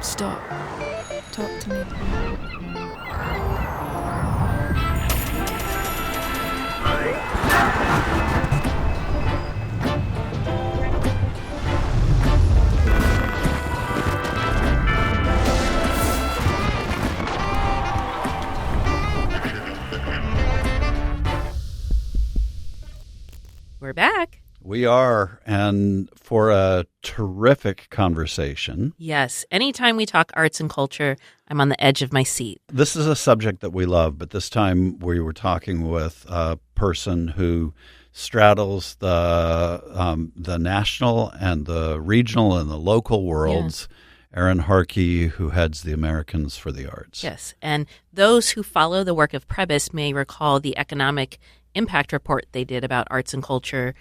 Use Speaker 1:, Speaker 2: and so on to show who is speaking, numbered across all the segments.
Speaker 1: Stop. Talk to me.
Speaker 2: We're back.
Speaker 3: We are, and for a terrific conversation.
Speaker 2: Yes. Anytime we talk arts and culture, I'm on the edge of my seat.
Speaker 3: This is a subject that we love, but this time we were talking with a person who straddles the national and the regional and the local worlds. Yeah. Erin Harkey, who heads the Americans for the Arts.
Speaker 2: Yes, and those who follow the work of Prebys may recall the economic impact report they did about arts and culture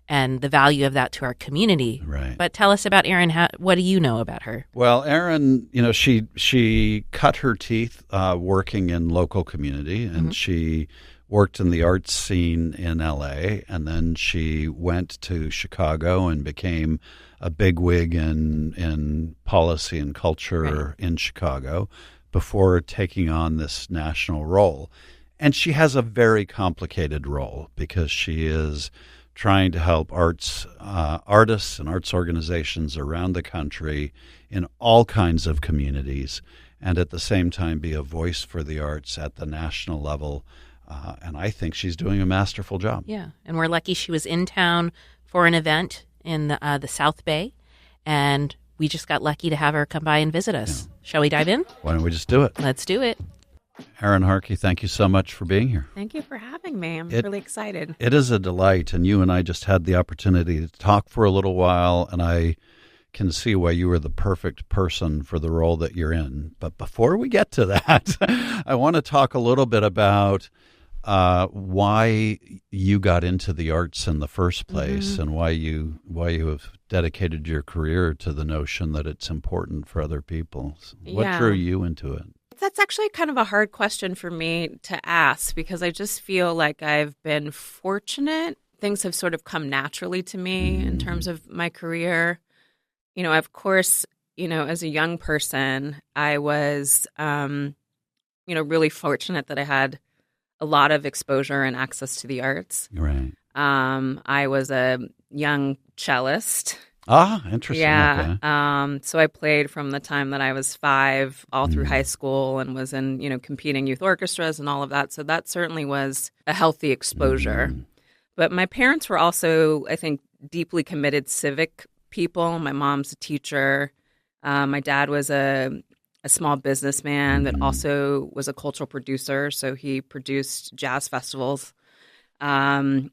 Speaker 2: and the value of that to our community.
Speaker 3: Right.
Speaker 2: But tell us about Erin. What do you know about her?
Speaker 3: Well, Erin, she cut her teeth working in local community, and she worked in the arts scene in L.A., and then she went to Chicago and became a bigwig in policy and culture in Chicago before taking on this national role. And she has a very complicated role because she is trying to help artists and arts organizations around the country in all kinds of communities, and at the same time be a voice for the arts at the national level. And I think she's doing a masterful job.
Speaker 2: Yeah, and we're lucky she was in town for an event in the South Bay, and we just got lucky to have her come by and visit us. Yeah. Shall we dive in?
Speaker 3: Why don't we just do it?
Speaker 2: Let's do it.
Speaker 3: Erin Harkey, thank you so much for being here.
Speaker 4: Thank you for having me. I'm really excited.
Speaker 3: It is a delight, and you and I just had the opportunity to talk for a little while, and I can see why you are the perfect person for the role that you're in. But before we get to that, I want to talk a little bit about why you got into the arts in the first place, and why you have dedicated your career to the notion that it's important for other people. What drew you into it?
Speaker 4: That's actually kind of a hard question for me to ask because I just feel like I've been fortunate. Things have sort of come naturally to me in terms of my career. Of course, as a young person, I was, really fortunate that I had a lot of exposure and access to the arts.
Speaker 3: Right.
Speaker 4: I was a young cellist.
Speaker 3: Ah, interesting.
Speaker 4: Yeah.
Speaker 3: Okay.
Speaker 4: So I played from the time that I was 5 all through high school and was in, competing youth orchestras and all of that. So that certainly was a healthy exposure. But my parents were also, I think, deeply committed civic people. My mom's a teacher. My dad was a small businessman that also was a cultural producer. So he produced jazz festivals and,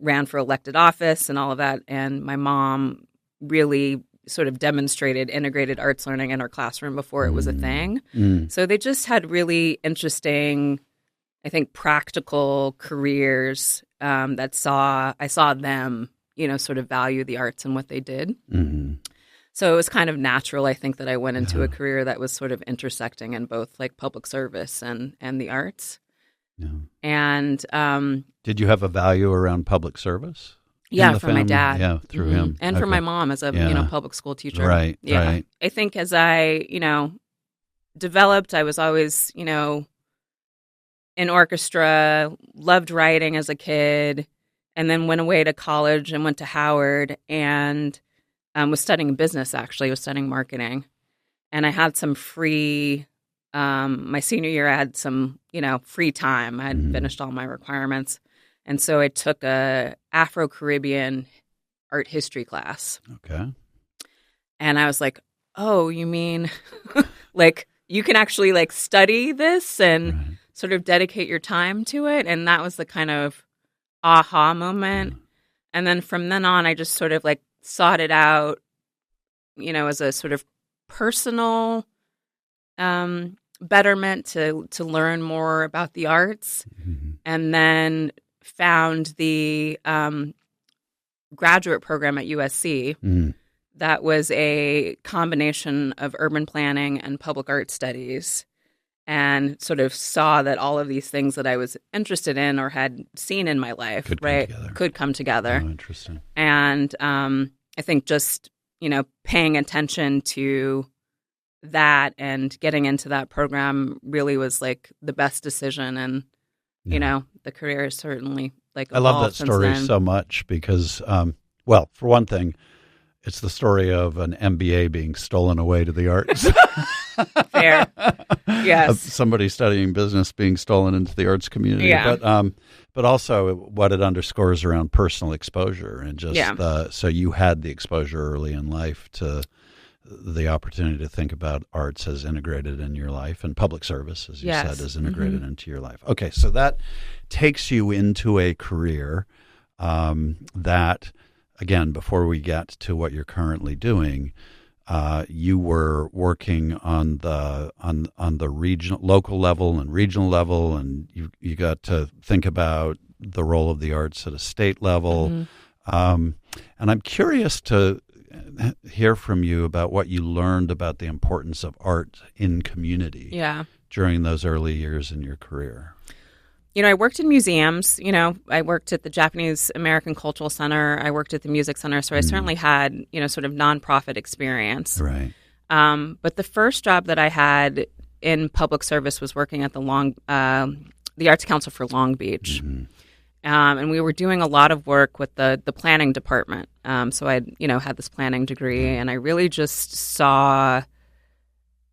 Speaker 4: ran for elected office and all of that. And my mom really sort of demonstrated integrated arts learning in our classroom before it was a thing. So they just had really interesting, I think, practical careers I saw them, sort of value the arts and what they did. So it was kind of natural, I think, that I went into a career that was sort of intersecting in both like public service and the arts. Yeah. And
Speaker 3: did you have a value around public service?
Speaker 4: Yeah, from my dad.
Speaker 3: Yeah, through him.
Speaker 4: And from my mom as a public school teacher.
Speaker 3: Right,
Speaker 4: yeah.
Speaker 3: Right.
Speaker 4: I think as I, developed, I was always, in orchestra, loved writing as a kid, and then went away to college and went to Howard and was studying business, actually. I was studying marketing. And I had some free, my senior year, I had some, free time. I had finished all my requirements. And so I took a Afro-Caribbean art history class.
Speaker 3: Okay.
Speaker 4: And I was like, oh, you mean like you can actually like study this and sort of dedicate your time to it? And that was the kind of aha moment. And then from then on, I just sort of like sought it out, as a sort of personal betterment to learn more about the arts. And then found the graduate program at USC that was a combination of urban planning and public art studies, and sort of saw that all of these things that I was interested in or had seen in my life could come together.
Speaker 3: Oh, interesting.
Speaker 4: And I think just, paying attention to that and getting into that program really was like the best decision. And, you know, the career is certainly like
Speaker 3: I love that
Speaker 4: since
Speaker 3: story
Speaker 4: then.
Speaker 3: so much because, well, for one thing, it's the story of an MBA being stolen away to the arts.
Speaker 4: Fair. Yes.
Speaker 3: Of somebody studying business being stolen into the arts community.
Speaker 4: Yeah.
Speaker 3: But also what it underscores around personal exposure and just so you had the exposure early in life to the opportunity to think about arts as integrated in your life and public service, as you said, is integrated into your life. Okay, so that takes you into a career that, again, before we get to what you're currently doing, you were working on the regional, local level and regional level, and you got to think about the role of the arts at a state level. And I'm curious to hear from you about what you learned about the importance of art in community during those early years in your career.
Speaker 4: You know, I worked in museums. You know, I worked at the Japanese American Cultural Center. I worked at the Music Center. So I certainly had, you know, sort of nonprofit experience.
Speaker 3: Right.
Speaker 4: But the first job that I had in public service was working at the Arts Council for Long Beach. And we were doing a lot of work with the planning department. So I, you know, had this planning degree, and I really just saw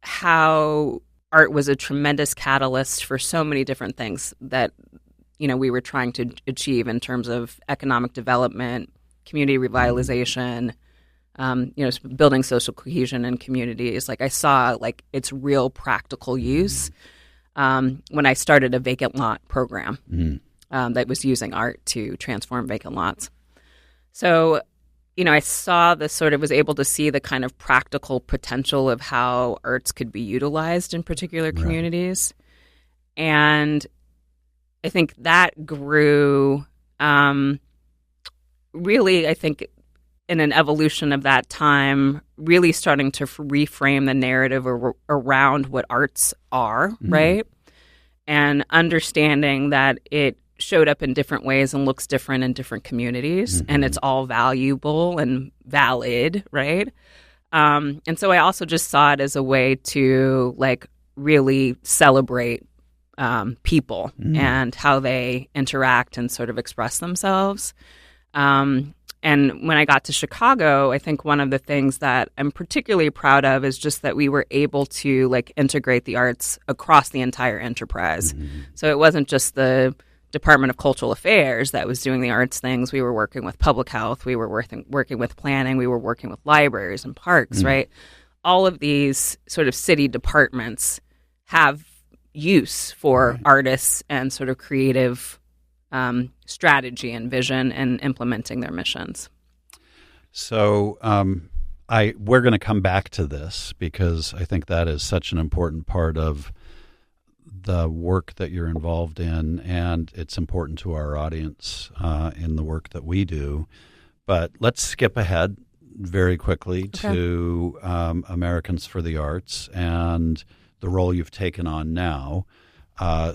Speaker 4: how art was a tremendous catalyst for so many different things that, you know, we were trying to achieve in terms of economic development, community revitalization, you know, building social cohesion in communities. Like I saw like its real practical use when I started a vacant lot program that was using art to transform vacant lots. So, you know, I saw this sort of was able to see the kind of practical potential of how arts could be utilized in particular communities. And I think that grew really, I think, in an evolution of that time, really starting to reframe the narrative around what arts are, right? And understanding that it showed up in different ways and looks different in different communities, and it's all valuable and valid, right? And so I also just saw it as a way to like really celebrate people and how they interact and sort of express themselves. And when I got to Chicago, I think one of the things that I'm particularly proud of is just that we were able to like integrate the arts across the entire enterprise. So it wasn't just the Department of Cultural Affairs that was doing the arts things. We were working with public health. We were working with planning. We were working with libraries and parks, right? All of these sort of city departments have use for artists and sort of creative strategy and vision and implementing their missions.
Speaker 3: So we're going to come back to this because I think that is such an important part of the work that you're involved in, and it's important to our audience in the work that we do. But let's skip ahead very quickly to Americans for the Arts and the role you've taken on now,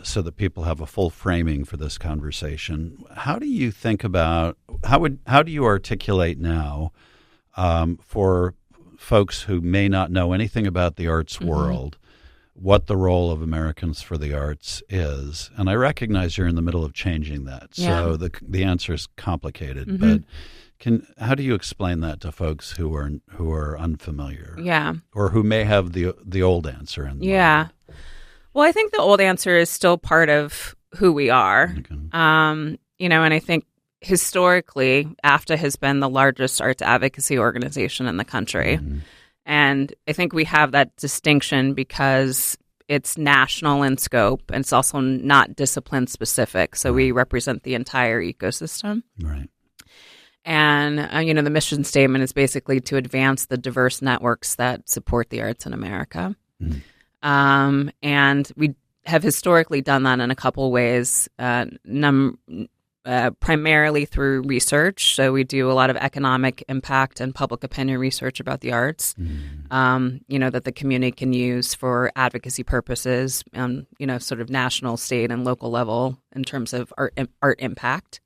Speaker 3: so that people have a full framing for this conversation. How do you think about how do you articulate now for folks who may not know anything about the arts world what the role of Americans for the Arts is? And I recognize you're in the middle of changing that, so the answer is complicated. But how do you explain that to folks who are unfamiliar? Or who may have the old answer in mind?
Speaker 4: Well, I think the old answer is still part of who we are. You know, and I think historically, AFTA has been the largest arts advocacy organization in the country. And I think we have that distinction because it's national in scope and it's also not discipline specific. So we represent the entire ecosystem.
Speaker 3: Right.
Speaker 4: And, you know, the mission statement is basically to advance the diverse networks that support the arts in America. And we have historically done that in a couple of ways, primarily through research. So we do a lot of economic impact and public opinion research about the arts, you know, that the community can use for advocacy purposes on, you know, sort of national, state, and local level in terms of art impact.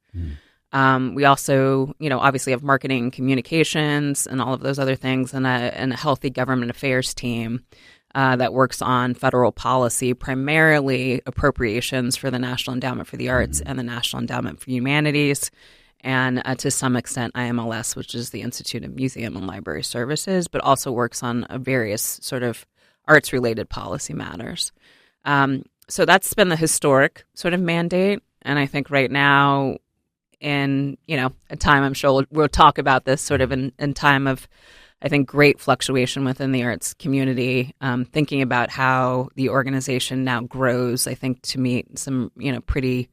Speaker 4: We also, obviously have marketing and communications and all of those other things, and a healthy government affairs team that works on federal policy, primarily appropriations for the National Endowment for the Arts and the National Endowment for Humanities, and to some extent IMLS, which is the Institute of Museum and Library Services, but also works on various sort of arts-related policy matters. So that's been the historic sort of mandate, and I think right now, in a time, I'm sure we'll talk about this sort of in time of, I think, great fluctuation within the arts community, thinking about how the organization now grows, I think, to meet some pretty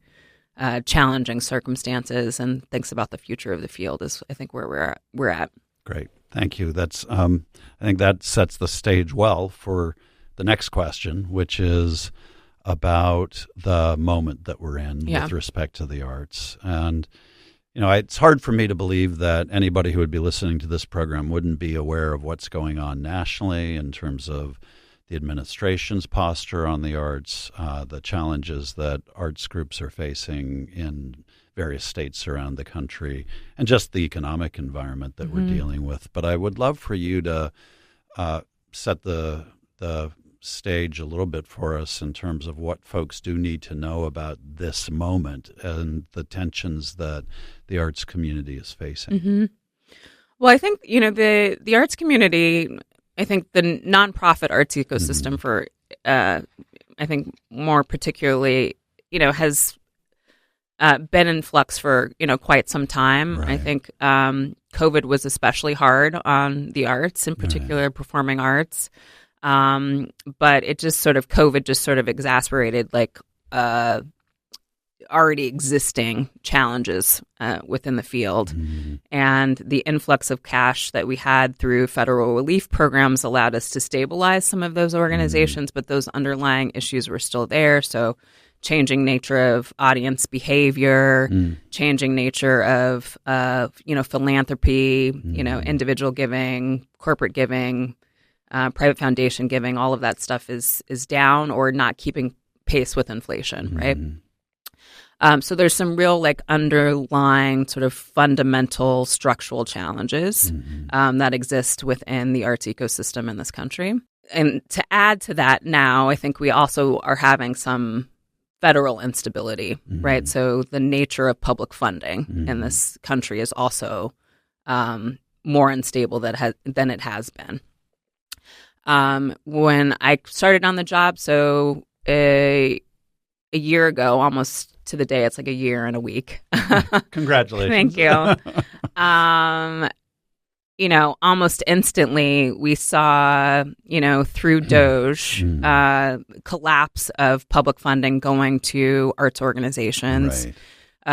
Speaker 4: challenging circumstances, and thinks about the future of the field is, I think, where we're at.
Speaker 3: Great, thank you. That's I think that sets the stage well for the next question, which is about the moment that we're in with respect to the arts. And, it's hard for me to believe that anybody who would be listening to this program wouldn't be aware of what's going on nationally in terms of the administration's posture on the arts, the challenges that arts groups are facing in various states around the country, and just the economic environment that we're dealing with. But I would love for you to set the stage a little bit for us in terms of what folks do need to know about this moment and the tensions that the arts community is facing.
Speaker 4: Well, I think, the arts community, I think the nonprofit arts ecosystem for, I think more particularly, has been in flux for, quite some time. Right. I think COVID was especially hard on the arts, in particular performing arts. But it just sort of, COVID just sort of exacerbated already existing challenges within the field. And the influx of cash that we had through federal relief programs allowed us to stabilize some of those organizations, but those underlying issues were still there. So changing nature of audience behavior, changing nature of, philanthropy, individual giving, corporate giving, private foundation giving, all of that stuff is down or not keeping pace with inflation, right? So there's some real underlying sort of fundamental structural challenges that exist within the arts ecosystem in this country. And to add to that now, I think we also are having some federal instability, right? So the nature of public funding in this country is also more unstable than it has been. When I started on the job, so a year ago, almost to the day, it's like a year and a week.
Speaker 3: Congratulations.
Speaker 4: Thank you. Almost instantly we saw, through DOGE, collapse of public funding going to arts organizations,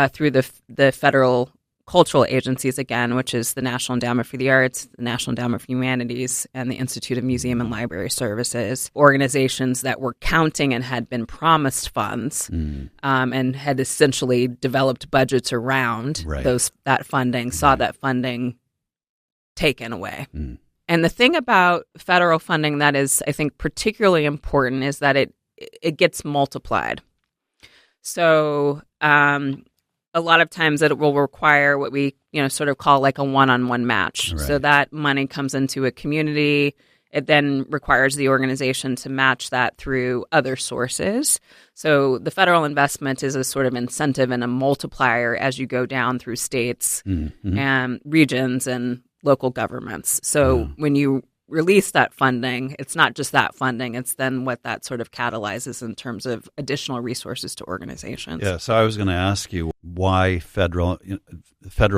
Speaker 4: through the federal cultural agencies, again, which is the National Endowment for the Arts, the National Endowment for Humanities, and the Institute of Museum and Library Services, organizations that were counting and had been promised funds and had essentially developed budgets around that funding, saw that funding taken away. And the thing about federal funding that is, I think, particularly important is that it gets multiplied. So a lot of times it will require what we, sort of call like a one-on-one match. So that money comes into a community. It then requires the organization to match that through other sources. So the federal investment is a sort of incentive and a multiplier as you go down through states and regions and local governments. So when you release that funding, it's not just that funding, it's then what that sort of catalyzes in terms of additional resources to organizations.
Speaker 3: Yeah, so I was going to ask you why federal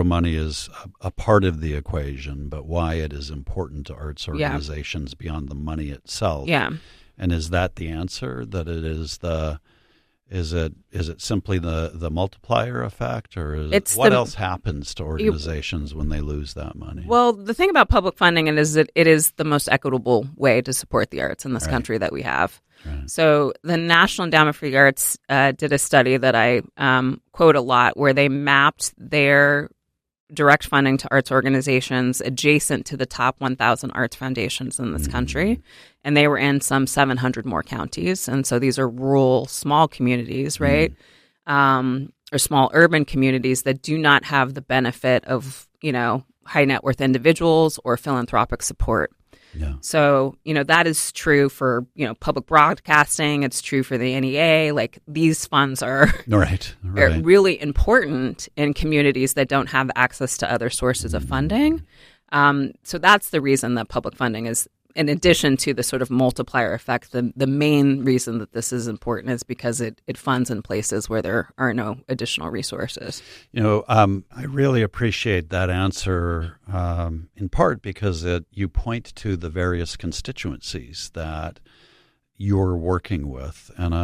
Speaker 3: money is a part of the equation, but why it is important to arts organizations beyond the money itself.
Speaker 4: Yeah.
Speaker 3: And is that the answer, that it is is it simply the multiplier effect, or what else happens to organizations when they lose that money?
Speaker 4: Well, the thing about public funding is that it is the most equitable way to support the arts in this country that we have. Right. So the National Endowment for the Arts did a study that I quote a lot, where they mapped their direct funding to arts organizations adjacent to the top 1,000 arts foundations in this country. And they were in some 700 more counties. And so these are rural, small communities, right? or small urban communities that do not have the benefit of, high net worth individuals or philanthropic support.
Speaker 3: Yeah.
Speaker 4: So, that is true for, public broadcasting. It's true for the NEA. Like, these funds are,
Speaker 3: Right.
Speaker 4: are really important in communities that don't have access to other sources of funding. So that's the reason that public funding is, in addition to the sort of multiplier effect, the main reason that this is important is because it funds in places where there are no additional resources.
Speaker 3: I really appreciate that answer, in part because you point to the various constituencies that you're working with, and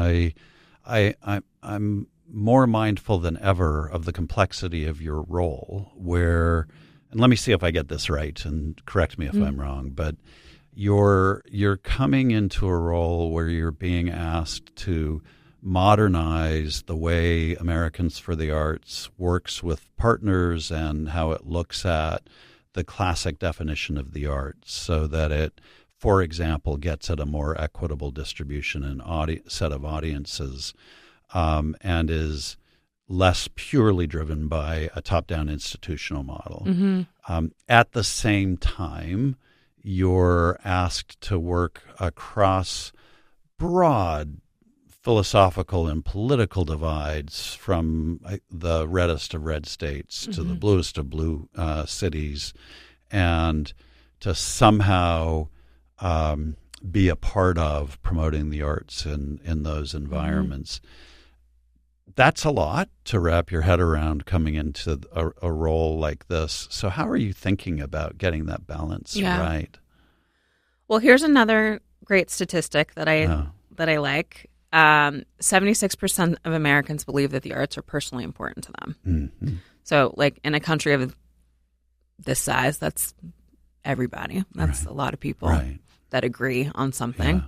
Speaker 3: I'm more mindful than ever of the complexity of your role. Where, and let me see if I get this right, and correct me if I'm wrong, but you're coming into a role where you're being asked to modernize the way Americans for the Arts works with partners and how it looks at the classic definition of the arts, so that it, for example, gets at a more equitable distribution and set of audiences, and is less purely driven by a top-down institutional model. At the same time, you're asked to work across broad philosophical and political divides, from the reddest of red states to the bluest of blue cities, and to somehow be a part of promoting the arts in those environments. That's a lot to wrap your head around coming into a role like this. So how are you thinking about getting that balance right?
Speaker 4: Well, here's another great statistic that I like. 76% of Americans believe that the arts are personally important to them. So, like, in a country of this size, that's everybody. That's a lot of people that agree on something.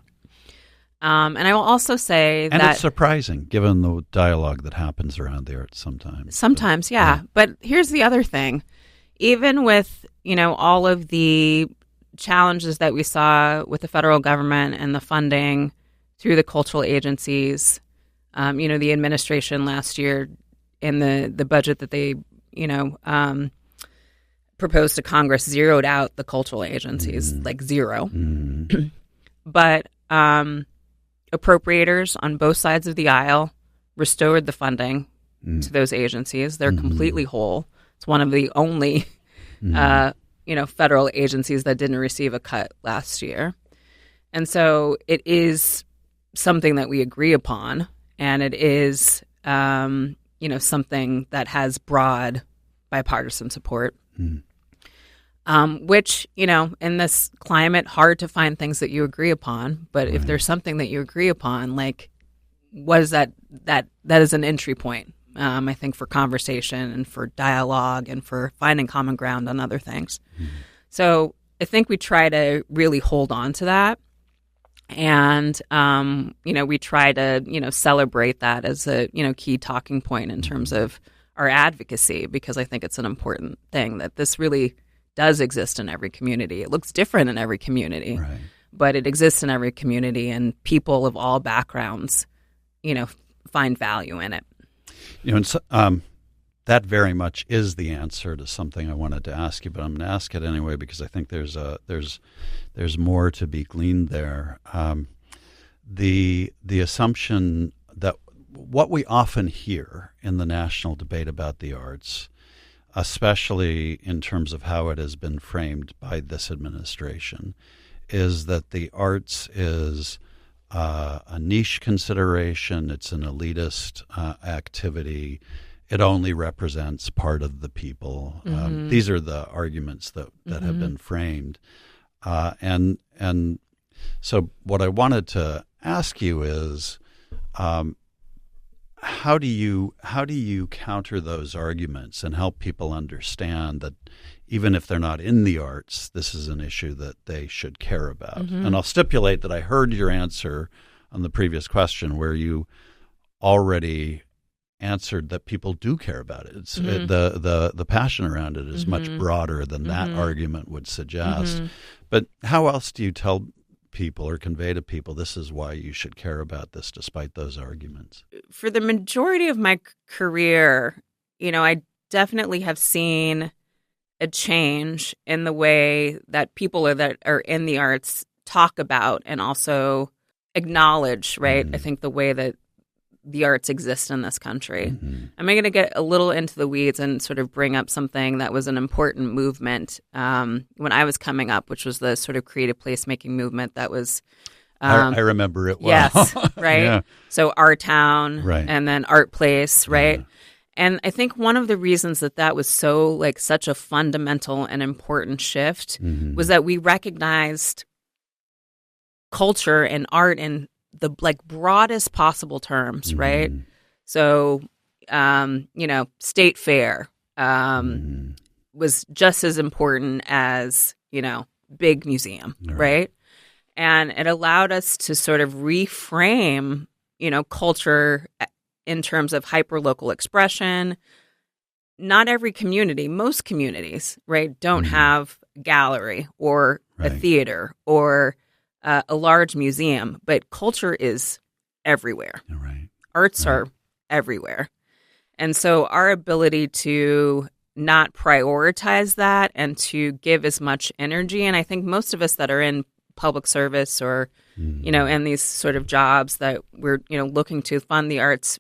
Speaker 4: And I will also say that...
Speaker 3: And it's surprising, given the dialogue that happens around the arts sometimes.
Speaker 4: Sometimes, yeah. But here's the other thing. Even with, all of the challenges that we saw with the federal government and the funding through the cultural agencies, the administration last year in the budget that they, proposed to Congress zeroed out the cultural agencies, like zero. But appropriators on both sides of the aisle restored the funding to those agencies. They're completely whole. It's one of the only, federal agencies that didn't receive a cut last year. And so it is something that we agree upon, and it is, something that has broad bipartisan support. Which, in this climate, hard to find things that you agree upon. But if there's something that you agree upon, like, what is that is an entry point, I think, for conversation and for dialogue and for finding common ground on other things. So I think we try to really hold on to that. And, we try to, celebrate that as a, key talking point in terms of our advocacy, because I think it's an important thing that this really does exist in every community. It looks different in every community, but it exists in every community, and people of all backgrounds, find value in it.
Speaker 3: And so, that very much is the answer to something I wanted to ask you, but I'm going to ask it anyway because I think there's more to be gleaned there. The assumption that what we often hear in the national debate about the arts, especially in terms of how it has been framed by this administration, is that the arts is a niche consideration. It's an elitist activity. It only represents part of the people. These are the arguments that have been framed. And so what I wanted to ask you is, how do you counter those arguments and help people understand that even if they're not in the arts, this is an issue that they should care about? And I'll stipulate that I heard your answer on the previous question where you already answered that people do care about it. It's the passion around it is much broader than that argument would suggest. But how else do you tell people or convey to people, this is why you should care about this despite those arguments?
Speaker 4: For the majority of my career, I definitely have seen a change in the way that people that are in the arts talk about and also acknowledge, right? I think the way that the arts exist in this country. I'm going to get a little into the weeds and sort of bring up something that was an important movement when I was coming up, which was the sort of creative placemaking movement that was...
Speaker 3: I remember it well.
Speaker 4: Yes, right?
Speaker 3: Yeah.
Speaker 4: So Our Town,
Speaker 3: Right.
Speaker 4: and then Art Place, right?
Speaker 3: Yeah.
Speaker 4: And I think one of the reasons that was so like such a fundamental and important shift was that we recognized culture and art in the like broadest possible terms, right? So, State Fair was just as important as, big museum, right? And it allowed us to sort of reframe, culture in terms of hyperlocal expression. Not every community, most communities, right, don't have a gallery or a theater or a large museum, but culture is everywhere.
Speaker 3: Right.
Speaker 4: Arts are everywhere. And so our ability to not prioritize that and to give as much energy, and I think most of us that are in public service or, in these sort of jobs that we're, looking to fund the arts,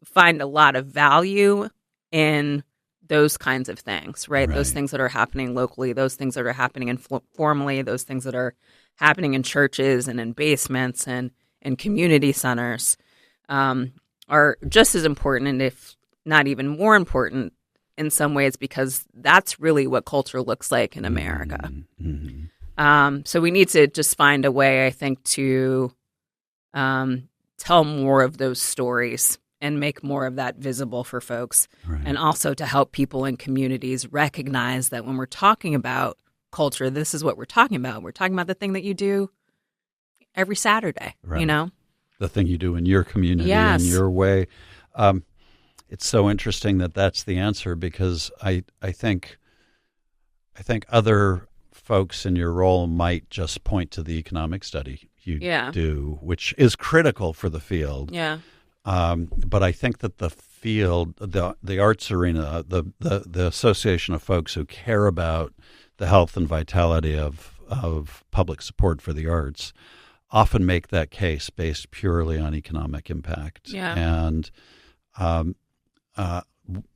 Speaker 4: find a lot of value in those kinds of things, right? Those things that are happening locally, those things that are happening informally, those things that are happening in churches and in basements and in community centers are just as important, and if not even more important in some ways, because that's really what culture looks like in America. So we need to just find a way, I think, to tell more of those stories and make more of that visible for folks, and also to help people in communities recognize that when we're talking about culture, this is what we're talking about. We're talking about the thing that you do every Saturday,
Speaker 3: The thing you do in your community,
Speaker 4: Yes.
Speaker 3: in your way. It's so interesting that that's the answer, because I think other folks in your role might just point to the economic study you do, which is critical for the field.
Speaker 4: Yeah.
Speaker 3: But I think that the field, the arts arena, the association of folks who care about the health and vitality of public support for the arts often make that case based purely on economic impact.
Speaker 4: Yeah.
Speaker 3: And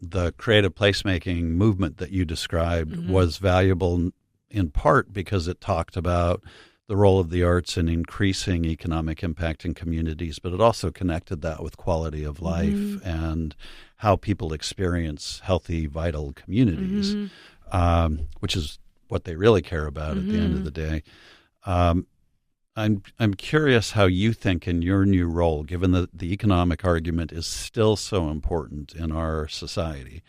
Speaker 3: the creative placemaking movement that you described was valuable in part because it talked about the role of the arts in increasing economic impact in communities, but it also connected that with quality of life and how people experience healthy, vital communities, which is what they really care about at the end of the day. I'm curious how you think in your new role, given that the economic argument is still so important in our society,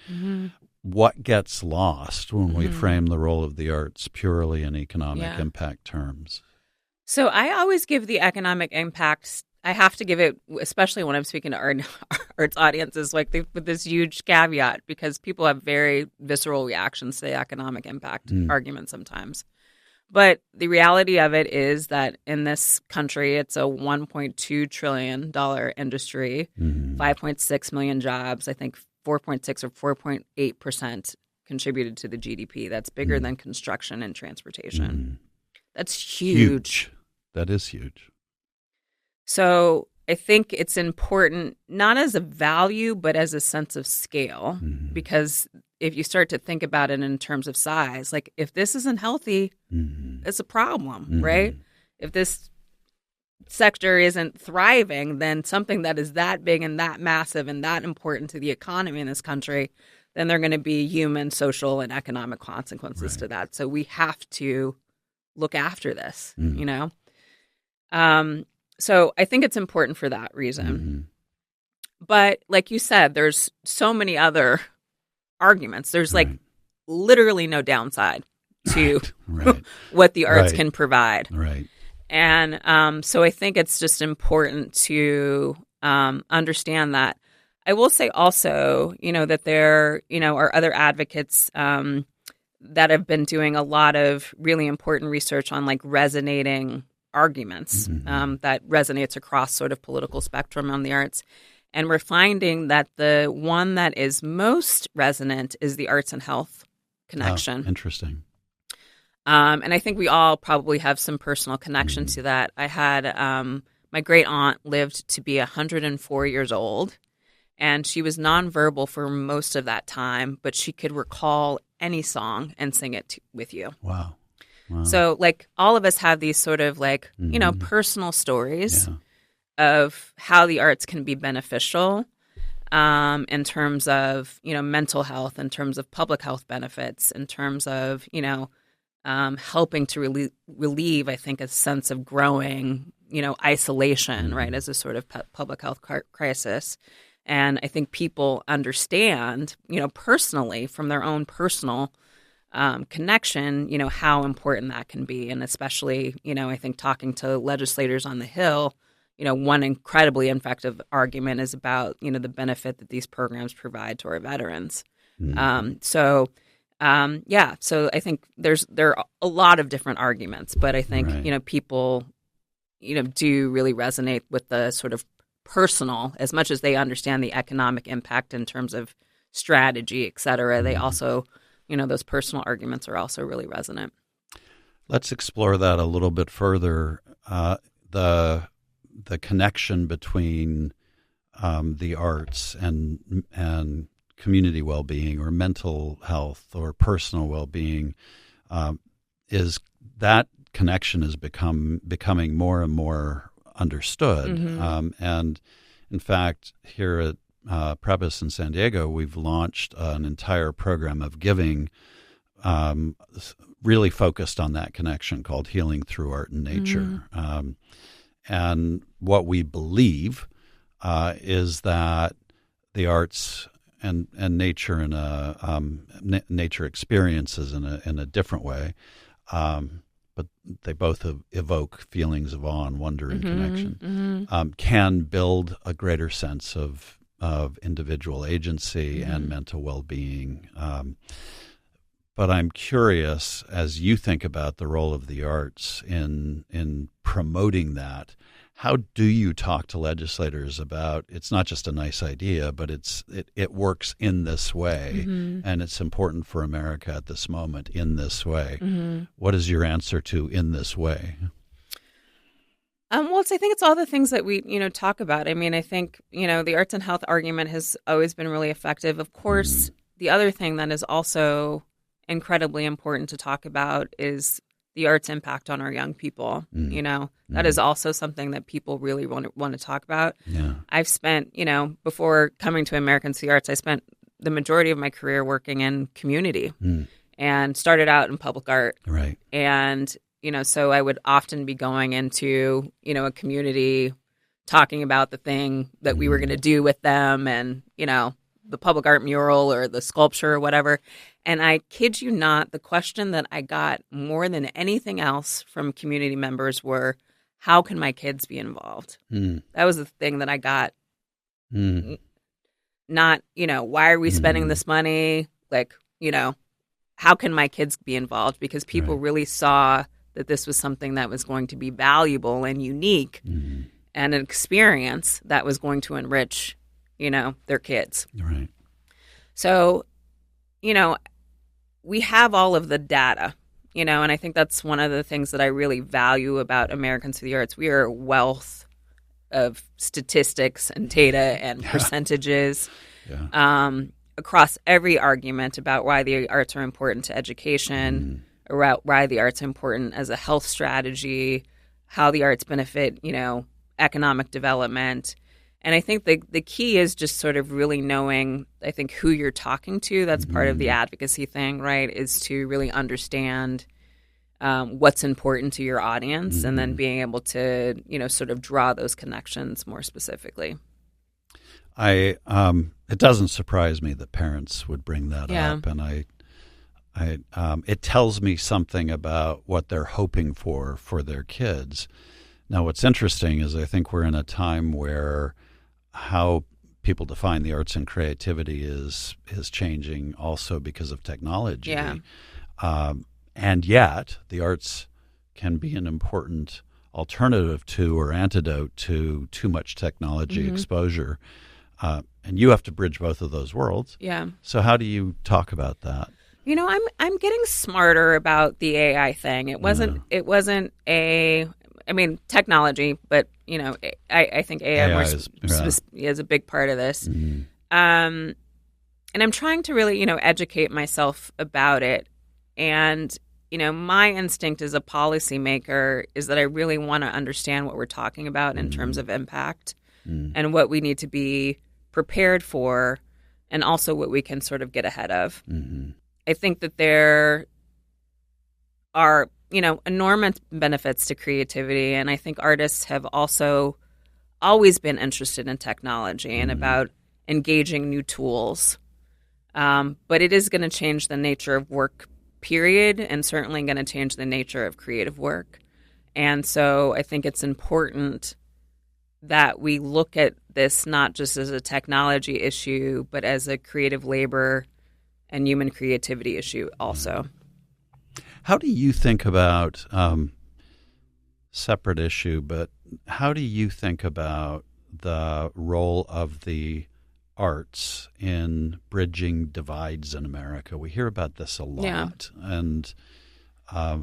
Speaker 3: what gets lost when we frame the role of the arts purely in economic impact terms?
Speaker 4: So I always give the economic impacts. I have to give it, especially when I'm speaking to arts audiences, like with this huge caveat, because people have very visceral reactions to the economic impact argument sometimes. But the reality of it is that in this country, it's a $1.2 trillion industry, 5.6 million jobs. I think 4.6 or 4.8% contributed to the GDP. That's bigger than construction and transportation. That's huge.
Speaker 3: That is huge.
Speaker 4: So I think it's important, not as a value, but as a sense of scale, because if you start to think about it in terms of size, like if this isn't healthy, it's a problem, right? If this sector isn't thriving, then something that is that big and that massive and that important to the economy in this country, then there are going to be human, social, and economic consequences to that. So we have to look after this, So I think it's important for that reason. But like you said, there's so many other arguments. There's like literally no downside to what the arts can provide.
Speaker 3: Right.
Speaker 4: And so I think it's just important to understand that. I will say also, that there, are other advocates that have been doing a lot of really important research on like resonating arguments that resonates across sort of political spectrum on the arts. And we're finding that the one that is most resonant is the arts and health connection.
Speaker 3: Oh, interesting.
Speaker 4: And I think we all probably have some personal connection to that. I had my great aunt lived to be 104 years old, and she was nonverbal for most of that time, but she could recall any song and sing it with you.
Speaker 3: Wow.
Speaker 4: So, like, all of us have these sort of, like, personal stories of how the arts can be beneficial in terms of, mental health, in terms of public health benefits, in terms of, helping to relieve, I think, a sense of growing, isolation, right, as a sort of public health crisis. And I think people understand, personally, from their own personal connection, how important that can be. And especially, I think talking to legislators on the Hill, one incredibly effective argument is about, the benefit that these programs provide to our veterans. So I think there are a lot of different arguments, but I think, people, do really resonate with the sort of personal, as much as they understand the economic impact in terms of strategy, et cetera. They also, those personal arguments are also really resonant.
Speaker 3: Let's explore that a little bit further. The connection between the arts and community well-being or mental health or personal well-being is that connection is becoming more and more understood. And in fact, here at Prebys in San Diego, we've launched an entire program of giving really focused on that connection called Healing Through Art and Nature. And what we believe is that the arts and nature in nature experiences in a different way, but they both evoke feelings of awe and wonder and connection. Can build a greater sense of individual agency and mental well-being. But I'm curious, as you think about the role of the arts in promoting that, how do you talk to legislators about it's not just a nice idea, but it works in this way, and it's important for America at this moment in this way? What is your answer to in this way?
Speaker 4: I think it's all the things that we, talk about. I mean, I think, the arts and health argument has always been really effective. Of course, the other thing that is also incredibly important to talk about is the arts impact on our young people. That is also something that people really want to talk about. I've spent, before coming to Americans to the Arts, I spent the majority of my career working in community and started out in public art. Right. And, so I would often be going into, a community talking about the thing that we were going to do with them and, the public art mural or the sculpture or whatever. And I kid you not, the question that I got more than anything else from community members were, how can my kids be involved? That was the thing that I got. Not, why are we spending this money? Like, how can my kids be involved? Because people really saw that this was something that was going to be valuable and unique and an experience that was going to enrich, their kids. Right. So, we have all of the data, and I think that's one of the things that I really value about Americans to the Arts. We are a wealth of statistics and data and percentages across every argument about why the arts are important to education, or why the arts are important as a health strategy, how the arts benefit, economic development. And I think the key is just sort of really knowing, I think, who you're talking to. That's part of the advocacy thing, right, is to really understand what's important to your audience and then being able to, sort of draw those connections more specifically.
Speaker 3: It doesn't surprise me that parents would bring that up. And it tells me something about what they're hoping for their kids. Now, what's interesting is I think we're in a time where how people define the arts and creativity is changing also because of technology. And yet the arts can be an important alternative to or antidote to too much technology exposure. And you have to bridge both of those worlds.
Speaker 4: Yeah.
Speaker 3: So how do you talk about that?
Speaker 4: I'm getting smarter about the AI thing. It wasn't technology, but I think AI is a big part of this.
Speaker 3: Mm-hmm.
Speaker 4: And I'm trying to really, educate myself about it. And, my instinct as a policymaker is that I really want to understand what we're talking about in terms of impact and what we need to be prepared for, and also what we can sort of get ahead of.
Speaker 3: Mm-hmm.
Speaker 4: I think that there are, enormous benefits to creativity. And I think artists have also always been interested in technology and about engaging new tools. But it is going to change the nature of work, period, and certainly going to change the nature of creative work. And so I think it's important that we look at this not just as a technology issue, but as a creative labor and human creativity issue also.
Speaker 3: How do you think about, separate issue, but how do you think about the role of the arts in bridging divides in America? We hear about this a lot. Yeah. And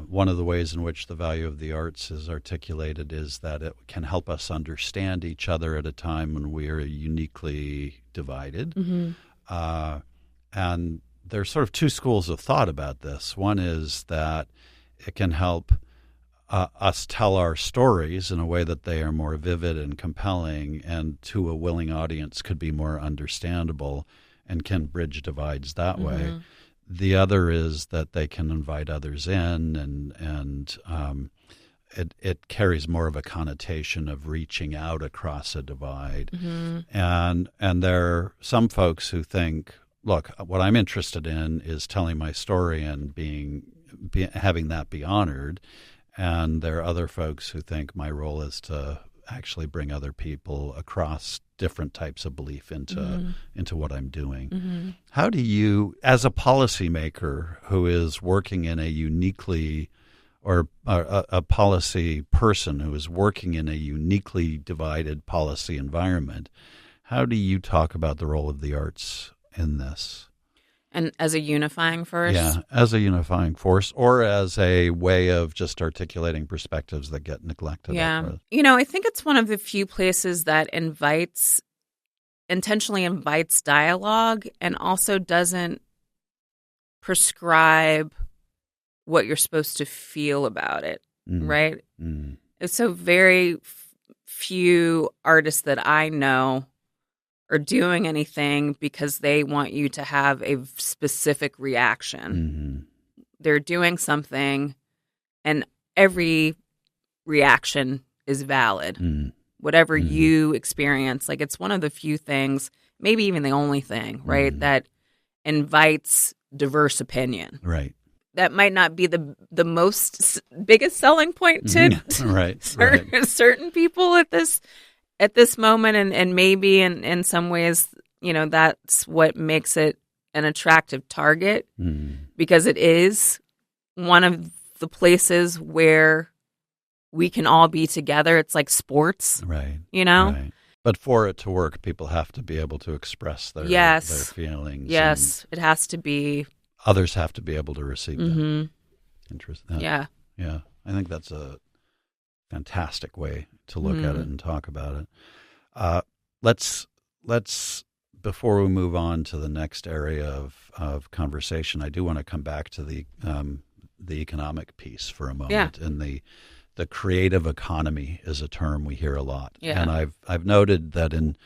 Speaker 3: one of the ways in which the value of the arts is articulated is that it can help us understand each other at a time when we are uniquely divided. Mm-hmm. And there's sort of two schools of thought about this. One is that it can help us tell our stories in a way that they are more vivid and compelling, and to a willing audience could be more understandable and can bridge divides that way. The other is that they can invite others in, and it carries more of a connotation of reaching out across a divide. And there are some folks who think, look, what I'm interested in is telling my story and having that be honored. And there are other folks who think my role is to actually bring other people across different types of belief into what I'm doing. How do you, as a policymaker who is working in a uniquely, or a policy person who is working in a uniquely divided policy environment, how do you talk about the role of the arts in this?
Speaker 4: And as a unifying force?
Speaker 3: Yeah, as a unifying force, or as a way of just articulating perspectives that get neglected.
Speaker 4: Yeah. I think it's one of the few places that intentionally invites dialogue and also doesn't prescribe what you're supposed to feel about it, right? So very few artists that I know are doing anything because they want you to have a specific reaction. They're doing something, and every reaction is valid. Whatever you experience, like it's one of the few things, maybe even the only thing, right, that invites diverse opinion.
Speaker 3: Right.
Speaker 4: That might not be the biggest selling point to certain people at this moment, and maybe in some ways, that's what makes it an attractive target, because it is one of the places where we can all be together. It's like sports,
Speaker 3: right?
Speaker 4: Right.
Speaker 3: But for it to work, people have to be able to express their feelings.
Speaker 4: Yes, it has to be.
Speaker 3: Others have to be able to receive them. Interesting.
Speaker 4: Yeah.
Speaker 3: I think that's a fantastic way to look at it and talk about it. Let's before we move on to the next area of conversation, I do want to come back to the economic piece for a moment.
Speaker 4: Yeah.
Speaker 3: And the creative economy is a term we hear a lot.
Speaker 4: Yeah.
Speaker 3: And I've noted that in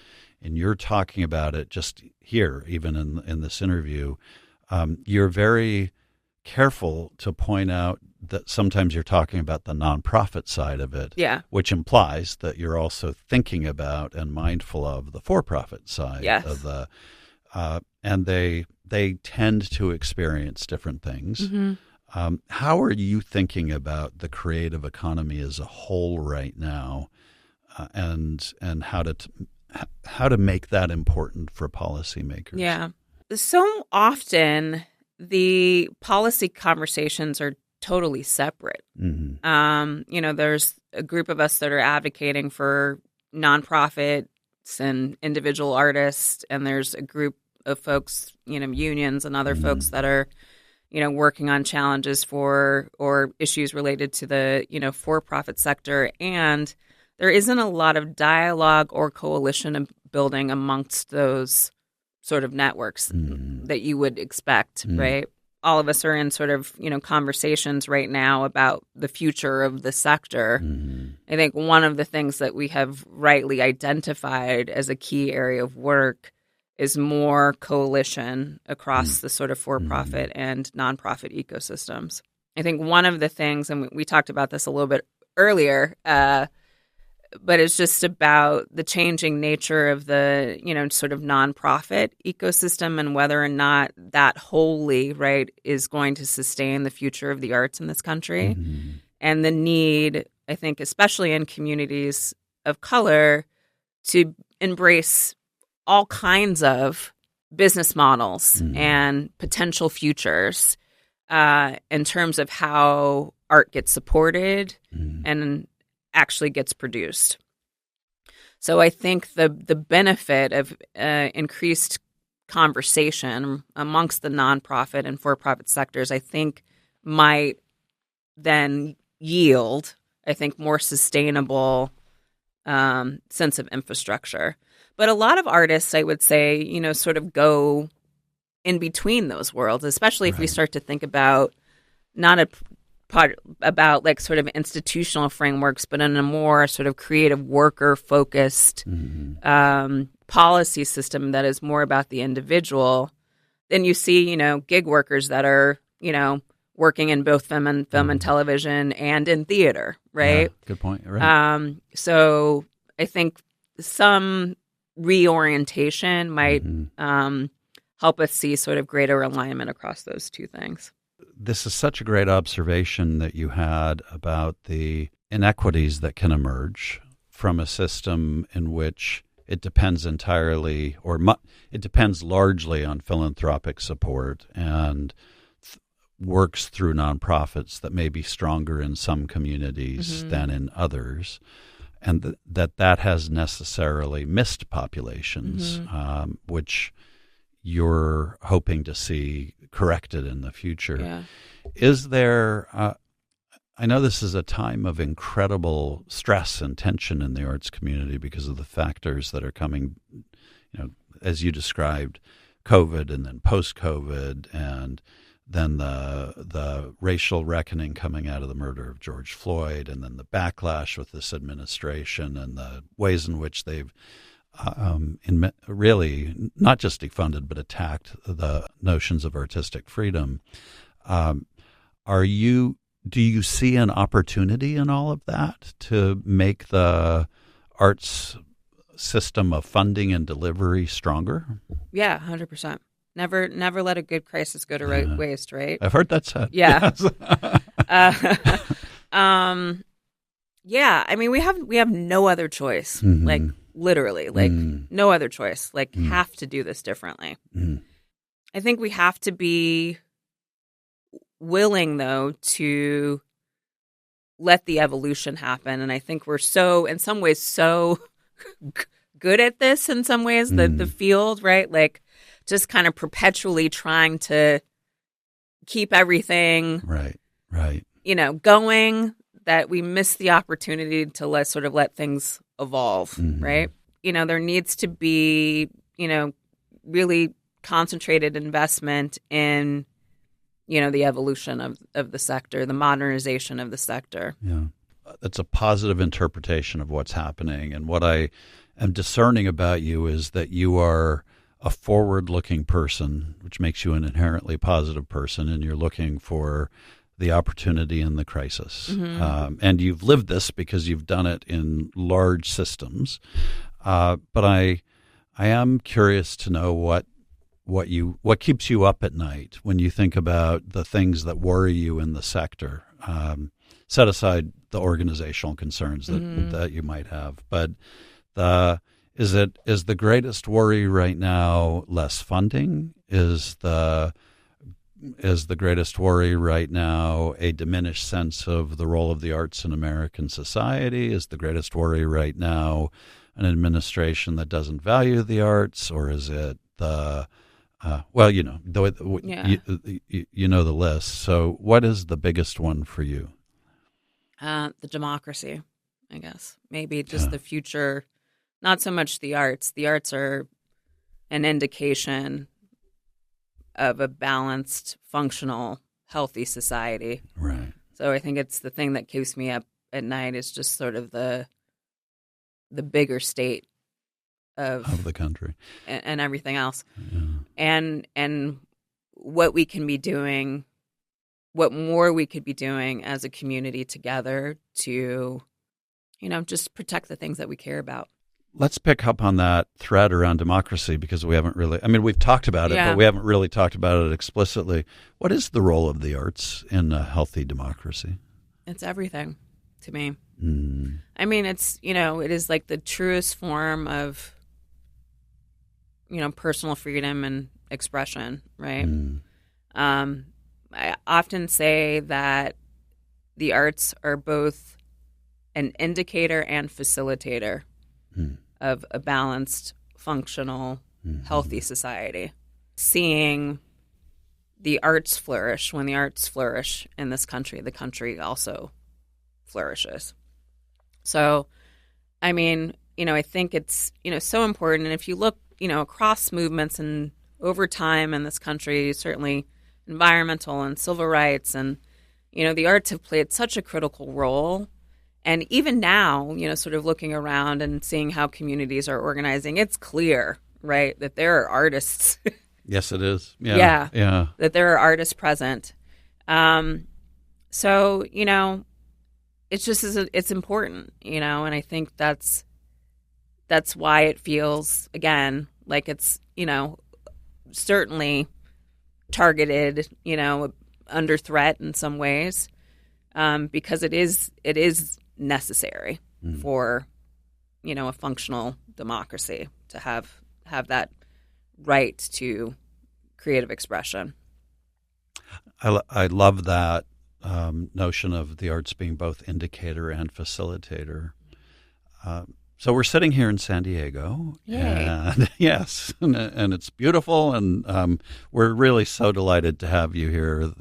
Speaker 3: your talking about it just here, even in this interview, you're very careful to point out that sometimes you're talking about the nonprofit side of it, which implies that you're also thinking about and mindful of the for-profit side of the, and they tend to experience different things. How are you thinking about the creative economy as a whole right now, and how to make that important for policymakers?
Speaker 4: Yeah. So often the policy conversations are totally separate.
Speaker 3: Mm-hmm.
Speaker 4: There's a group of us that are advocating for nonprofits and individual artists, and there's a group of folks, unions and other folks that are, working on challenges for or issues related to the, for-profit sector. And there isn't a lot of dialogue or coalition building amongst those sort of networks that you would expect, right? All of us are in sort of, conversations right now about the future of the sector. I think one of the things that we have rightly identified as a key area of work is more coalition across the sort of for-profit and nonprofit ecosystems. I think one of the things, and we talked about this a little bit earlier, but it's just about the changing nature of the, sort of nonprofit ecosystem and whether or not that wholly, right, is going to sustain the future of the arts in this country. And the need, I think, especially in communities of color, to embrace all kinds of business models and potential futures in terms of how art gets supported and actually gets produced. So I think the benefit of increased conversation amongst the nonprofit and for-profit sectors, I think, might then yield, I think, more sustainable sense of infrastructure. But a lot of artists, I would say, sort of go in between those worlds, especially if we start to think about not a part about like sort of institutional frameworks, but in a more sort of creative worker focused policy system that is more about the individual. Then you see, gig workers that are, working in both film and television and in theater, right?
Speaker 3: Yeah, good point. Right.
Speaker 4: So I think some reorientation might help us see sort of greater alignment across those two things.
Speaker 3: This is such a great observation that you had about the inequities that can emerge from a system in which it depends entirely it depends largely on philanthropic support and works through nonprofits that may be stronger in some communities than in others, and that has necessarily missed populations, which you're hoping to see corrected in the future.
Speaker 4: Yeah.
Speaker 3: Is there, I know this is a time of incredible stress and tension in the arts community because of the factors that are coming, as you described, COVID and then post-COVID, and then the racial reckoning coming out of the murder of George Floyd, and then the backlash with this administration and the ways in which they've really not just defunded but attacked the notions of artistic freedom. Do you see an opportunity in all of that to make the arts system of funding and delivery stronger?
Speaker 4: Yeah, 100%. Never let a good crisis go to waste, right?
Speaker 3: I've heard that said.
Speaker 4: Yeah. Yeah, I mean, we have no other choice. Like literally, like no other choice. Like have to do this differently. I think we have to be willing, though, to let the evolution happen. And I think we're in some ways, so good at this in some ways, the field, right? Like just kind of perpetually trying to keep everything
Speaker 3: right,
Speaker 4: going, that we miss the opportunity to let things evolve, right? There needs to be, really concentrated investment in, the evolution of the sector, the modernization of the sector.
Speaker 3: Yeah. That's a positive interpretation of what's happening. And what I am discerning about you is that you are a forward-looking person, which makes you an inherently positive person, and you're looking for the opportunity in the crisis. And you've lived this because you've done it in large systems. But I am curious to know what keeps you up at night when you think about the things that worry you in the sector. Set aside the organizational concerns that you might have, but is the greatest worry right now less funding? Is the is the greatest worry right now a diminished sense of the role of the arts in American society? Is the greatest worry right now an administration that doesn't value the arts, or is it the you know you know the list. So what is the biggest one for you?
Speaker 4: The democracy, I guess. Maybe just the future, not so much the arts. The arts are an indication of a balanced, functional, healthy society.
Speaker 3: Right.
Speaker 4: So I think it's the thing that keeps me up at night is just sort of the bigger state of
Speaker 3: the country
Speaker 4: and everything else.
Speaker 3: Yeah.
Speaker 4: And what we can be doing, what more we could be doing as a community together to, just protect the things that we care about.
Speaker 3: Let's pick up on that thread around democracy, because we haven't really, we've talked about it, but we haven't really talked about it explicitly. What is the role of the arts in a healthy democracy?
Speaker 4: It's everything to me.
Speaker 3: Mm.
Speaker 4: It's, it is like the truest form of, personal freedom and expression, right?
Speaker 3: Mm.
Speaker 4: I often say that the arts are both an indicator and facilitator of a balanced, functional, healthy society. Seeing the arts flourish, when the arts flourish in this country, the country also flourishes. So, I think it's, so important. And if you look, across movements and over time in this country, certainly environmental and civil rights, and, the arts have played such a critical role. And even now, sort of looking around and seeing how communities are organizing, it's clear, right, that there are artists.
Speaker 3: Yes, it is. Yeah.
Speaker 4: That there are artists present. So, it's just it's important, and I think that's why it feels, again, like it's, certainly targeted, under threat in some ways, because it is necessary for, a functional democracy to have that right to creative expression.
Speaker 3: I love that notion of the arts being both indicator and facilitator. So we're sitting here in San Diego.
Speaker 4: Yay.
Speaker 3: And yes, and it's beautiful, and we're really so delighted to have you here.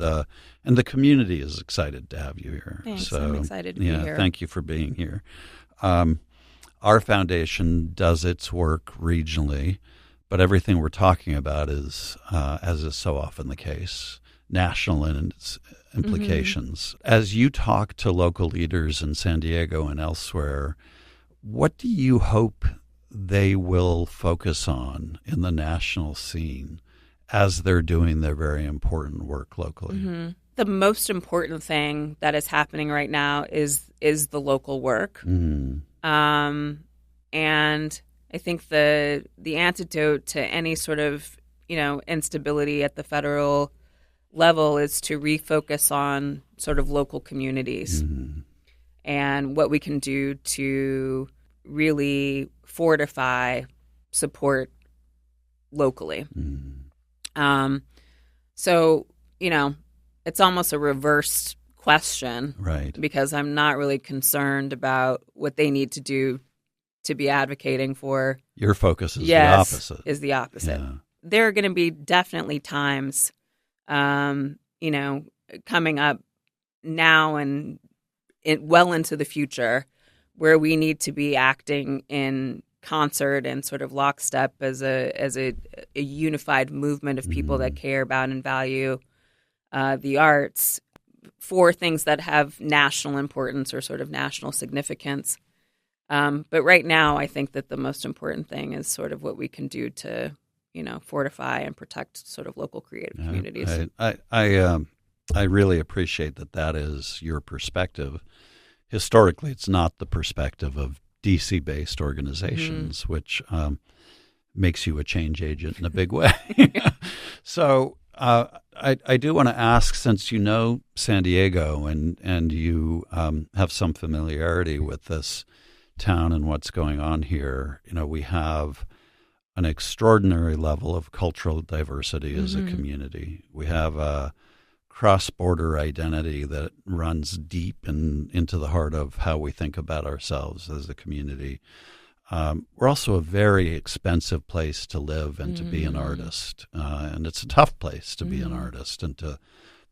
Speaker 3: And the community is excited to have you here.
Speaker 4: Thanks.
Speaker 3: So,
Speaker 4: I'm excited to be here.
Speaker 3: Thank you for being here. Our foundation does its work regionally, but everything we're talking about is, as is so often the case, national in its implications. As you talk to local leaders in San Diego and elsewhere, what do you hope they will focus on in the national scene as they're doing their very important work locally?
Speaker 4: Mm-hmm. The most important thing that is happening right now is the local work. And I think the antidote to any sort of, instability at the federal level is to refocus on sort of local communities and what we can do to really fortify support locally. So, it's almost a reversed question,
Speaker 3: right?
Speaker 4: Because I'm not really concerned about what they need to do to be advocating for.
Speaker 3: Your focus is the opposite.
Speaker 4: Is the opposite.
Speaker 3: Yeah.
Speaker 4: There are going to be definitely times, coming up now and well into the future, where we need to be acting in concert and sort of lockstep as a unified movement of people that care about and value the arts for things that have national importance or sort of national significance. But right now, I think that the most important thing is sort of what we can do to, fortify and protect sort of local creative communities.
Speaker 3: I really appreciate that is your perspective. Historically, it's not the perspective of DC-based organizations, which makes you a change agent in a big way. So I do want to ask, since you know San Diego and you have some familiarity with this town and what's going on here, we have an extraordinary level of cultural diversity as a community. We have a cross-border identity that runs deep and into the heart of how we think about ourselves as a community. We're also a very expensive place to live and to be an artist, and it's a tough place to be an artist and to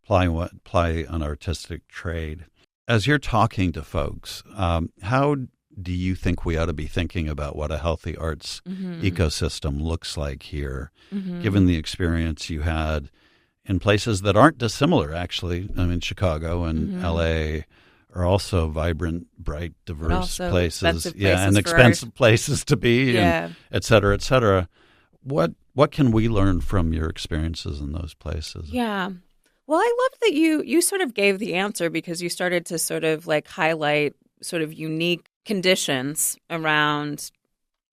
Speaker 3: apply an artistic trade. As you're talking to folks, how do you think we ought to be thinking about what a healthy arts ecosystem looks like here, given the experience you had in places that aren't dissimilar, actually? I mean, Chicago and L.A. are also vibrant, bright, diverse places. And expensive places to be, and et cetera, et cetera. What can we learn from your experiences in those places?
Speaker 4: Yeah. Well, I love that you sort of gave the answer, because you started to sort of like highlight sort of unique conditions around,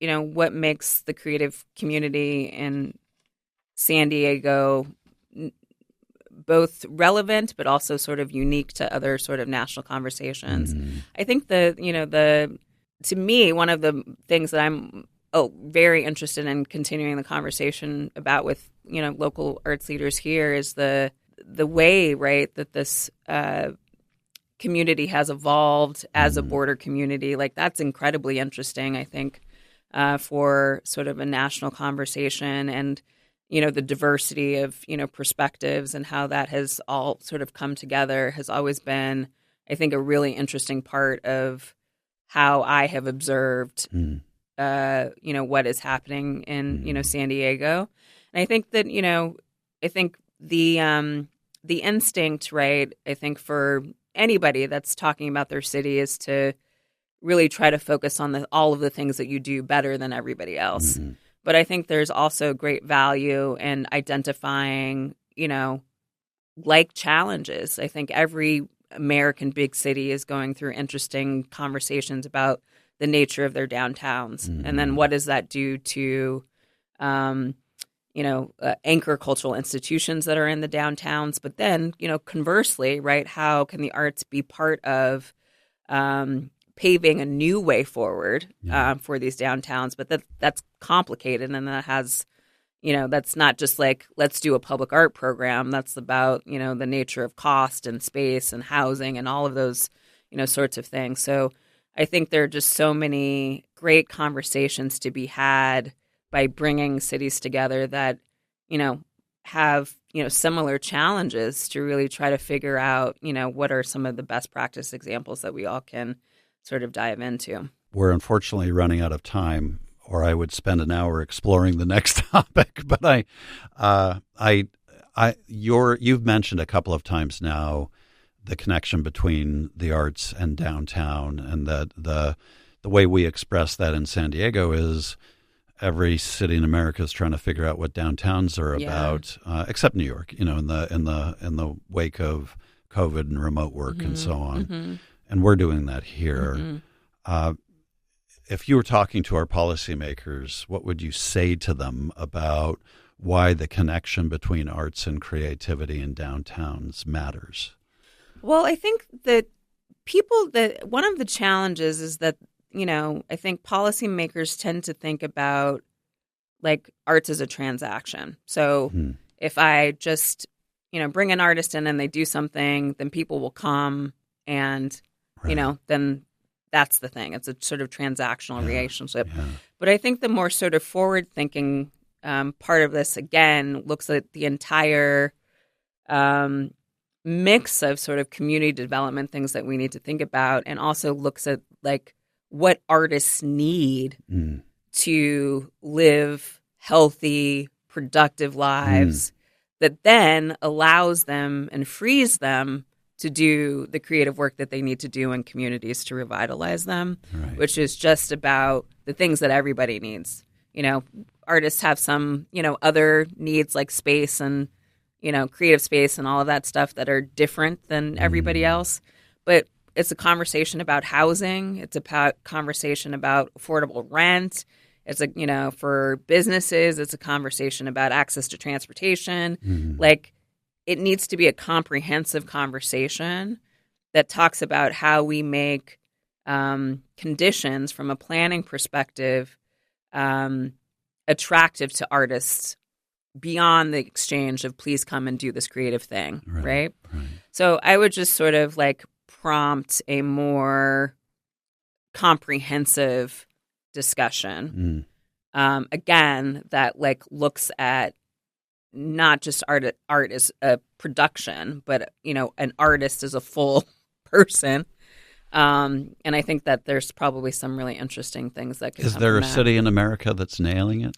Speaker 4: what makes the creative community in San Diego both relevant but also sort of unique to other sort of national conversations. I think to me, one of the things that I'm very interested in continuing the conversation about with, local arts leaders here is the way, right, that this community has evolved as a border community. Like, that's incredibly interesting, I think, for sort of a national conversation, and the diversity of perspectives and how that has all sort of come together has always been, I think, a really interesting part of how I have observed what is happening in San Diego. And I think that the instinct, right, I think for anybody that's talking about their city is to really try to focus on all of the things that you do better than everybody else. But I think there's also great value in identifying, like challenges. I think every American big city is going through interesting conversations about the nature of their downtowns. And then what does that do to, anchor cultural institutions that are in the downtowns? But then, conversely, right, how can the arts be part of paving a new way forward for these downtowns? But that's complicated, and that has, that's not just like, let's do a public art program. That's about, the nature of cost and space and housing and all of those, sorts of things. So I think there are just so many great conversations to be had by bringing cities together that, have, similar challenges to really try to figure out, what are some of the best practice examples that we all can sort of dive into.
Speaker 3: We're unfortunately running out of time, or I would spend an hour exploring the next topic. But you've mentioned a couple of times now the connection between the arts and downtown, and that the way we express that in San Diego is every city in America is trying to figure out what downtowns are about, except New York. In the wake of COVID and remote work and so on. And we're doing that here. If you were talking to our policymakers, what would you say to them about why the connection between arts and creativity in downtowns matters?
Speaker 4: Well, I think that one of the challenges is that, I think policymakers tend to think about like arts as a transaction. So if I just, bring an artist in and they do something, then people will come and then that's the thing. It's a sort of transactional relationship. But I think the more sort of forward-thinking part of this, again, looks at the entire mix of sort of community development things that we need to think about, and also looks at like what artists need to live healthy, productive lives that then allows them and frees them to do the creative work that they need to do in communities to revitalize them, which is just about the things that everybody needs. Artists have some, other needs like space and, creative space and all of that stuff that are different than everybody else. But it's a conversation about housing. It's a conversation about affordable rent. It's for businesses, it's a conversation about access to transportation. Like, it needs to be a comprehensive conversation that talks about how we make conditions from a planning perspective attractive to artists beyond the exchange of please come and do this creative thing, right? So I would just sort of like prompt a more comprehensive discussion. Again, that like looks at not just art as a production, but an artist as a full person. And I think that there's probably some really interesting things that could come
Speaker 3: Is there a
Speaker 4: from that.
Speaker 3: city in America that's nailing it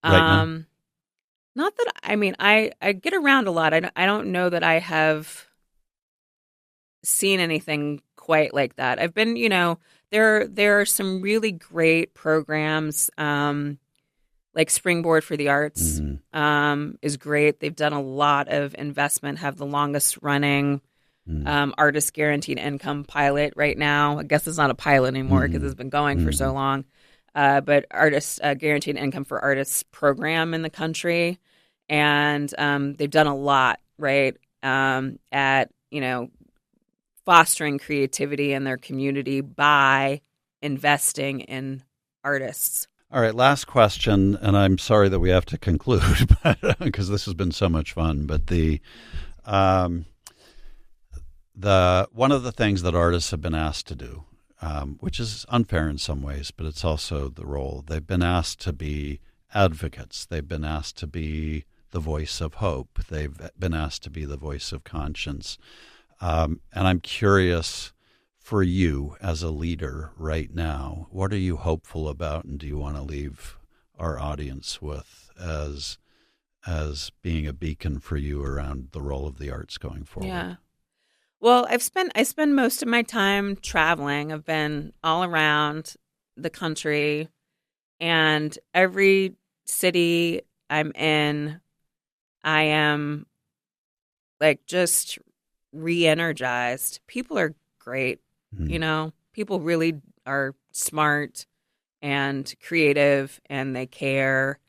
Speaker 3: right now?
Speaker 4: Not that I get around a lot. I don't know that I have seen anything quite like that. I've been, there are some really great programs, like Springboard for the Arts is great. They've done a lot of investment, have the longest running artist guaranteed income pilot right now. I guess it's not a pilot anymore because it's been going for so long. But artist guaranteed income for artists program in the country. And they've done a lot, right, at, fostering creativity in their community by investing in artists.
Speaker 3: All right, last question, and I'm sorry that we have to conclude because this has been so much fun. But the one of the things that artists have been asked to do, which is unfair in some ways, but it's also the role. They've been asked to be advocates. They've been asked to be the voice of hope. They've been asked to be the voice of conscience. And I'm curious, for you as a leader right now, what are you hopeful about, and do you want to leave our audience with as being a beacon for you around the role of the arts going forward?
Speaker 4: Yeah. Well, I spend most of my time traveling. I've been all around the country, and every city I'm in, I am like just re-energized. People are great. People really are smart and creative, and they care,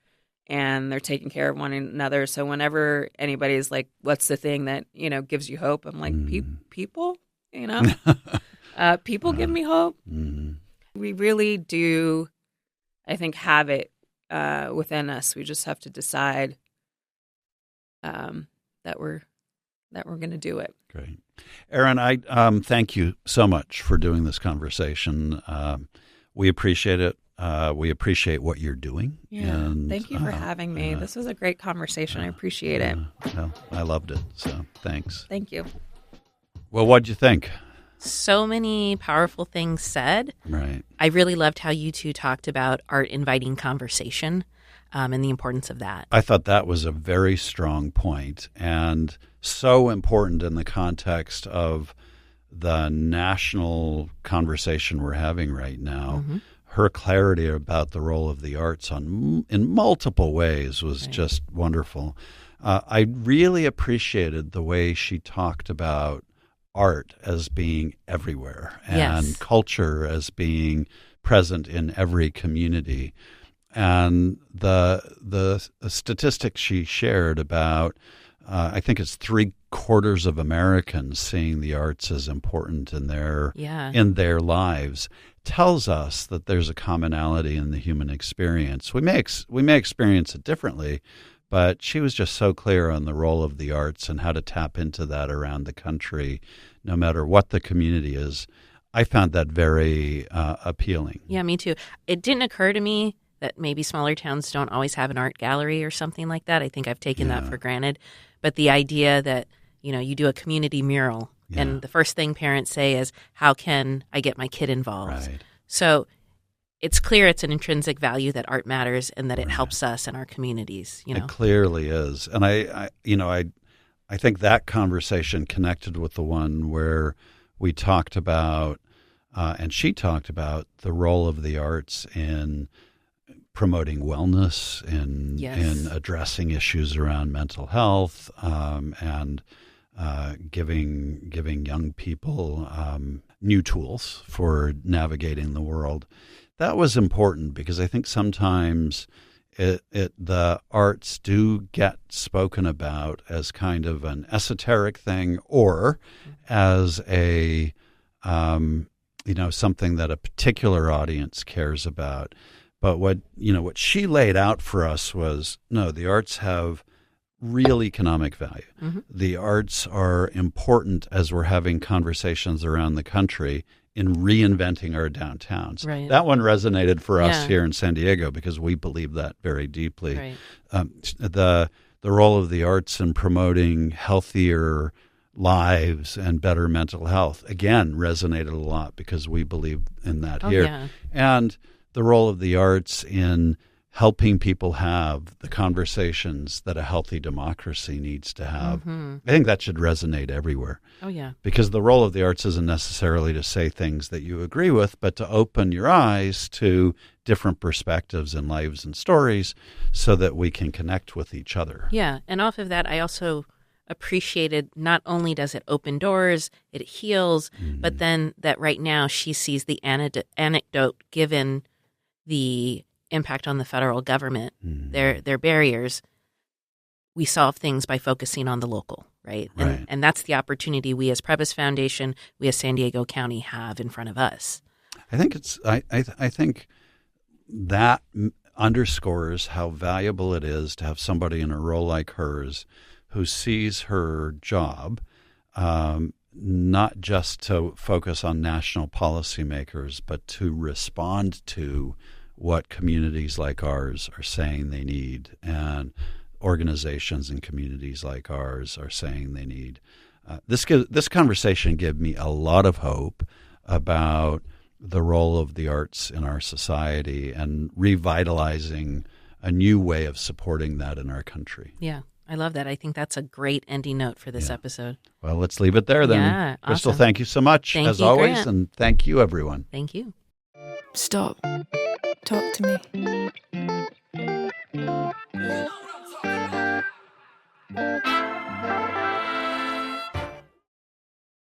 Speaker 4: and they're taking care of one another. So whenever anybody's like, what's the thing that, gives you hope? I'm like, people, people give me hope. We really do, I think, have it within us. We just have to decide that we're going to do it.
Speaker 3: Great. Erin, I thank you so much for doing this conversation. We appreciate it. We appreciate what you're doing.
Speaker 4: Yeah,
Speaker 3: and
Speaker 4: thank you for having me. This was a great conversation. I appreciate it.
Speaker 3: Well, I loved it, so thanks.
Speaker 4: Thank you.
Speaker 3: Well, what'd you think?
Speaker 2: So many powerful things said.
Speaker 3: Right.
Speaker 2: I really loved how you two talked about art inviting conversation and the importance of that.
Speaker 3: I thought that was a very strong point, and so important in the context of the national conversation we're having right now. Her clarity about the role of the arts in multiple ways was just wonderful. I really appreciated the way she talked about art as being everywhere and culture as being present in every community. And the statistics she shared about, I think it's 3/4 of Americans seeing the arts as important in their lives, tells us that there's a commonality in the human experience. We may experience it differently, but she was just so clear on the role of the arts and how to tap into that around the country, no matter what the community is. I found that very appealing.
Speaker 2: Yeah, me too. It didn't occur to me that maybe smaller towns don't always have an art gallery or something like that. I think I've taken that for granted. But the idea that, you do a community mural and the first thing parents say is, how can I get my kid involved?
Speaker 3: Right.
Speaker 2: So it's clear it's an intrinsic value that art matters and that it helps us in our communities.
Speaker 3: It clearly is. And I think that conversation connected with the one where we talked about, and she talked about, the role of the arts in promoting wellness, in addressing issues around mental health, and giving young people new tools for navigating the world. That was important because I think sometimes the arts do get spoken about as kind of an esoteric thing, or as a something that a particular audience cares about. But what she laid out for us was, no, the arts have real economic value.
Speaker 2: Mm-hmm.
Speaker 3: The arts are important as we're having conversations around the country in reinventing our downtowns.
Speaker 2: Right.
Speaker 3: That one resonated for us
Speaker 2: Yeah.
Speaker 3: here in San Diego because we believe that very deeply.
Speaker 2: Right.
Speaker 3: The role of the arts in promoting healthier lives and better mental health, again, resonated a lot because we believe in that
Speaker 2: Oh,
Speaker 3: here.
Speaker 2: yeah.
Speaker 3: And the role of the arts in helping people have the conversations that a healthy democracy needs to have.
Speaker 2: Mm-hmm.
Speaker 3: I think that should resonate everywhere.
Speaker 2: Oh, yeah.
Speaker 3: Because the role of the arts isn't necessarily to say things that you agree with, but to open your eyes to different perspectives and lives and stories so that we can connect with each other.
Speaker 2: Yeah. And off of that, I also appreciated not only does it open doors, it heals, but then that right now she sees the anecdote given the impact on the federal government, their barriers. We solve things by focusing on the local, right?
Speaker 3: Right.
Speaker 2: And that's the opportunity we as Previs Foundation, we as San Diego County have in front of us.
Speaker 3: I think I think that underscores how valuable it is to have somebody in a role like hers who sees her job not just to focus on national policymakers, but to respond to what communities like ours are saying they need and organizations and communities like ours are saying they need. This conversation gave me a lot of hope about the role of the arts in our society and revitalizing a new way of supporting that in our country.
Speaker 2: Yeah, I love that. I think that's a great ending note for this episode.
Speaker 3: Well, let's leave it there then.
Speaker 2: Yeah,
Speaker 3: Crystal,
Speaker 2: awesome.
Speaker 3: thank you so much,
Speaker 2: Thank
Speaker 3: as
Speaker 2: you,
Speaker 3: always,
Speaker 2: Grant.
Speaker 3: and thank you, everyone.
Speaker 2: Thank you.
Speaker 1: Stop. Talk to me.